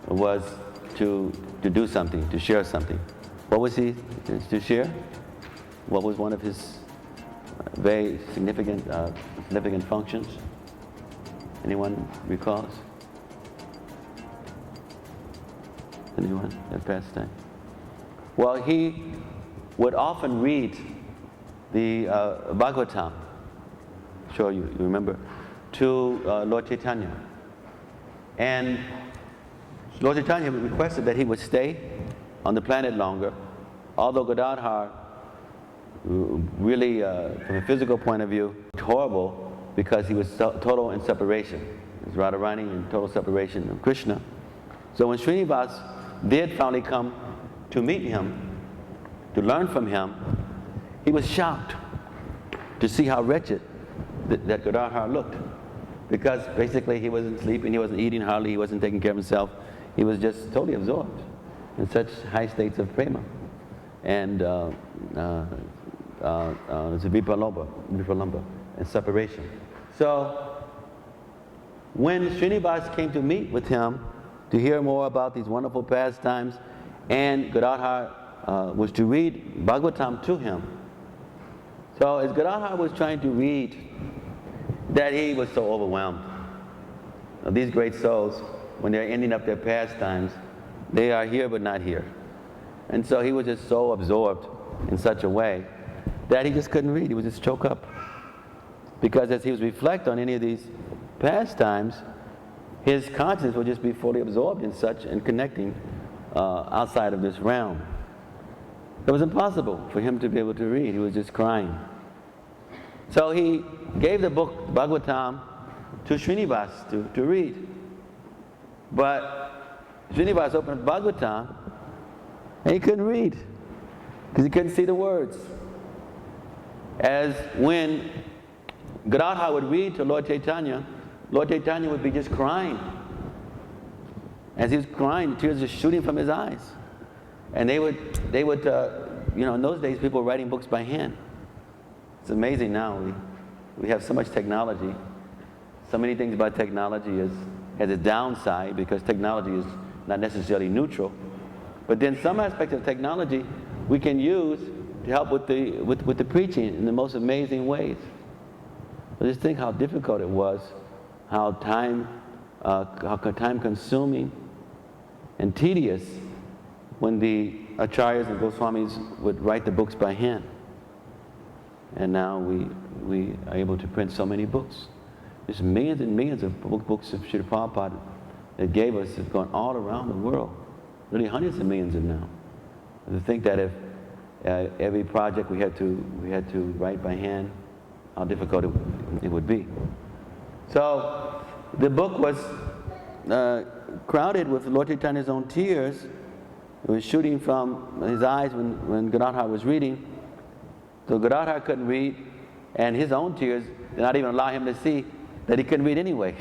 was to do something, to share something. What was he to share? What was one of his very significant functions? Anyone recalls? Anyone at pastime? Well, he would often read the Bhagavatam, sure you remember, to Lord Chaitanya. And Lord Chaitanya requested that he would stay on the planet longer, although Gadadhar, really from a physical point of view, horrible because he was total in separation. He was Radharani in total separation of Krishna. So when Srinivas did finally come to meet him, to learn from him, he was shocked to see how wretched that Gadadhar looked. Because basically he wasn't sleeping, he wasn't eating hardly, he wasn't taking care of himself. He was just totally absorbed in such high states of prema. And Vipalamba, and separation. So when Srinivas came to meet with him to hear more about these wonderful pastimes, and Gadadhar was to read Bhagavatam to him. So as Gadadhar was trying to read, that he was so overwhelmed. Now, these great souls, when they're ending up their pastimes, they are here but not here. And so he was just so absorbed in such a way that he just couldn't read. He would just choke up. Because as he was reflect on any of these pastimes, his consciousness would just be fully absorbed in such and connecting outside of this realm. It was impossible for him to be able to read. He was just crying. So he gave the book Bhagavatam to Srinivas to read. But Srinivas opened Bhagavatam and he couldn't read because he couldn't see the words. As when Gadadhar would read to Lord Chaitanya would be just crying. As he was crying, the tears just shooting from his eyes. And they would, in those days people were writing books by hand. It's amazing now. We have so much technology. So many things about technology has a downside because technology is not necessarily neutral. But then some aspects of technology we can use to help with the preaching in the most amazing ways. So just think how difficult it was, how time consuming and tedious when the acharyas and Goswamis would write the books by hand. And now we are able to print so many books. There's millions and millions of books of Srila Prabhupada that gave us, have gone all around the world. Really hundreds of millions of now. And to think that if every project we had to write by hand, how difficult it would be. So the book was crowded with Lord Chaitanya's own tears. It was shooting from his eyes when Gadadhar was reading. So Gadadhar couldn't read, and his own tears did not even allow him to see that he couldn't read anyway.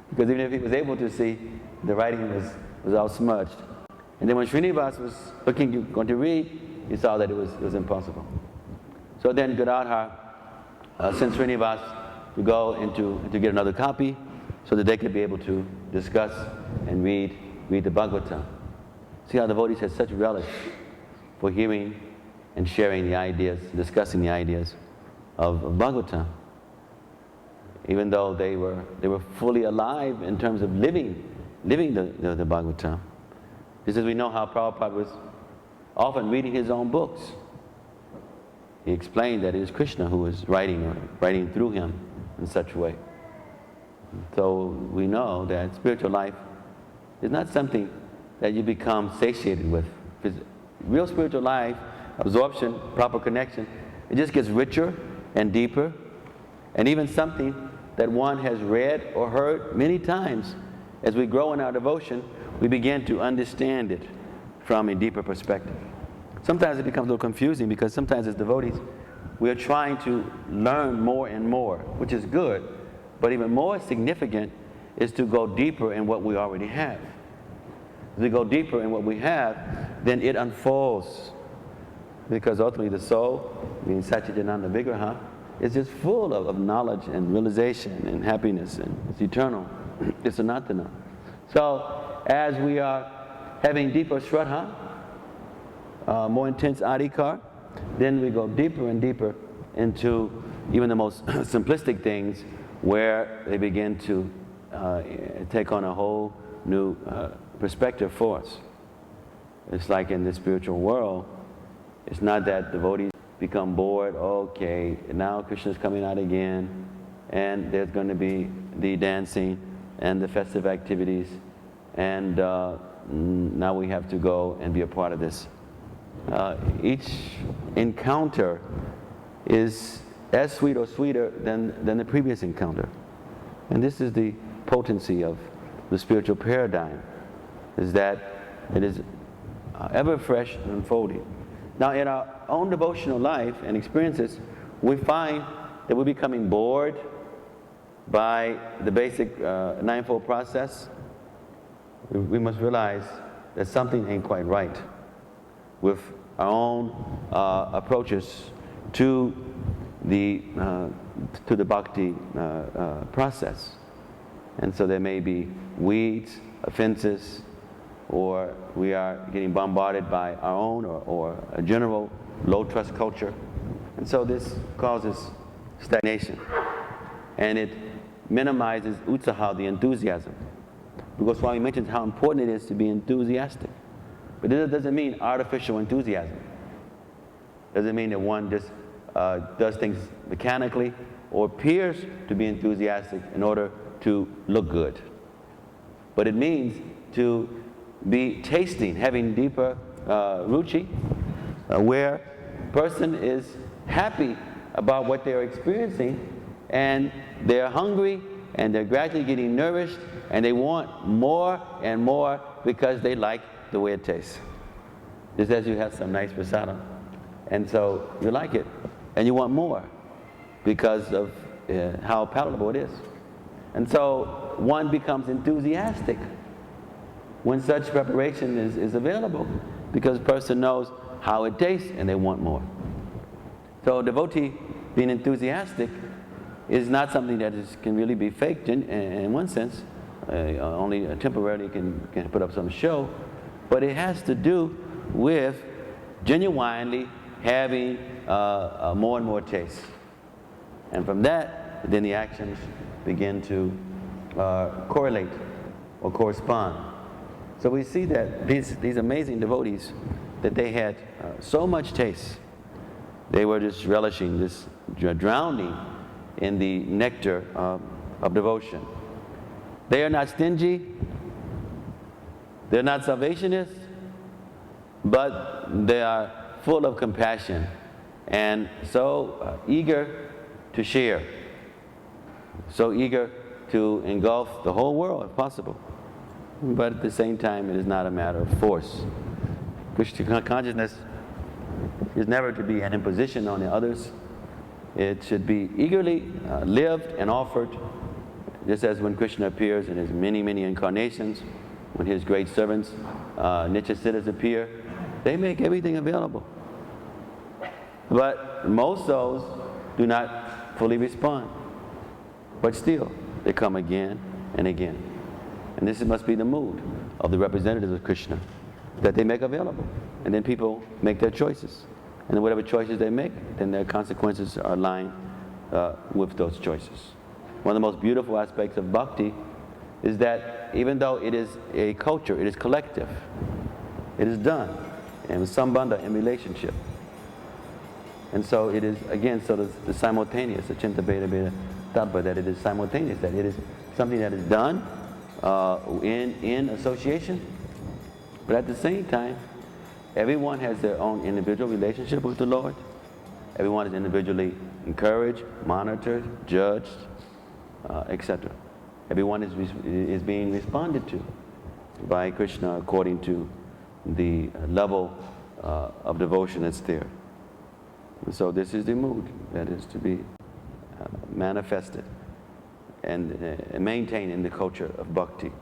Because even if he was able to see, the writing was all smudged. And then when Srinivas was going to read, he saw that it was impossible. So then Gadadhar sent Srinivas to go and to get another copy so that they could be able to discuss and read the Bhagavatam. See how devotees had such relish for hearing and sharing the ideas, discussing the ideas of Bhagavatam. Even though they were fully alive in terms of living the Bhagavatam. Just as we know how Prabhupada was often reading his own books. He explained that it was Krishna who was writing through him in such a way. So we know that spiritual life is not something that you become satiated with. Real spiritual life, absorption, proper connection, it just gets richer and deeper, and even something that one has read or heard many times. As we grow in our devotion, we begin to understand it from a deeper perspective. Sometimes it becomes a little confusing because sometimes as devotees, we are trying to learn more and more, which is good, but even more significant is to go deeper in what we already have. As we go deeper in what we have, then it unfolds. Because ultimately the soul, being Satchidananda Vigraha, is just full of knowledge and realization and happiness, and it's eternal. It's Sanatana. So as we are having deeper shraddha, more intense adhikar, then we go deeper and deeper into even the most simplistic things, where they begin to take on a whole new perspective for us. It's like in the spiritual world, it's not that devotees become bored, okay, now Krishna's coming out again, and there's going to be the dancing and the festive activities, and now we have to go and be a part of this. Each encounter is as sweet or sweeter than the previous encounter. And this is the potency of the spiritual paradigm, is that it is ever fresh and unfolding. Now in our own devotional life and experiences, we find that we're becoming bored by the basic ninefold process. We must realize that something ain't quite right with our own approaches to the bhakti process. And so there may be weeds, offenses, or we are getting bombarded by our own or a general low trust culture. And so this causes stagnation. And it minimizes utsaha, the enthusiasm. Because Swami mentions how important it is to be enthusiastic. But this doesn't mean artificial enthusiasm. Doesn't mean that one just does things mechanically or appears to be enthusiastic in order to look good. But it means to be tasting, having deeper ruchi, where a person is happy about what they're experiencing, and they're hungry, and they're gradually getting nourished, and they want more and more because they like the way it tastes. Just as you have some nice prasadam, and so you like it, and you want more because of how palatable it is. And so one becomes enthusiastic when such preparation is available, because the person knows how it tastes and they want more. So a devotee being enthusiastic is not something that can really be faked in one sense. Only temporarily can put up some show, but it has to do with genuinely having more and more taste. And from that, then the actions begin to correlate or correspond. So we see that these amazing devotees, that they had so much taste. They were just relishing, just drowning in the nectar of devotion. They are not stingy, they're not salvationists, but they are full of compassion and so eager to share, so eager to engulf the whole world if possible. But at the same time, it is not a matter of force. Krishna consciousness is never to be an imposition on the others. It should be eagerly lived and offered, just as when Krishna appears in his many, many incarnations, when his great servants, Nityasiddhas, appear, they make everything available. But most souls do not fully respond. But still, they come again and again. And this must be the mood of the representatives of Krishna, that they make available. And then people make their choices. And whatever choices they make, then their consequences are aligned with those choices. One of the most beautiful aspects of bhakti is that even though it is a culture, it is collective. It is done in sambandha, in relationship. And so it is, again, so the simultaneous, the chinta beta beta tattva, that it is simultaneous, that it is something that is done in association, but at the same time, everyone has their own individual relationship with the Lord. Everyone is individually encouraged, monitored, judged, etc. Everyone is being responded to by Krishna according to the level of devotion that's there. And so this is the mood that is to be manifested and maintained in the culture of bhakti.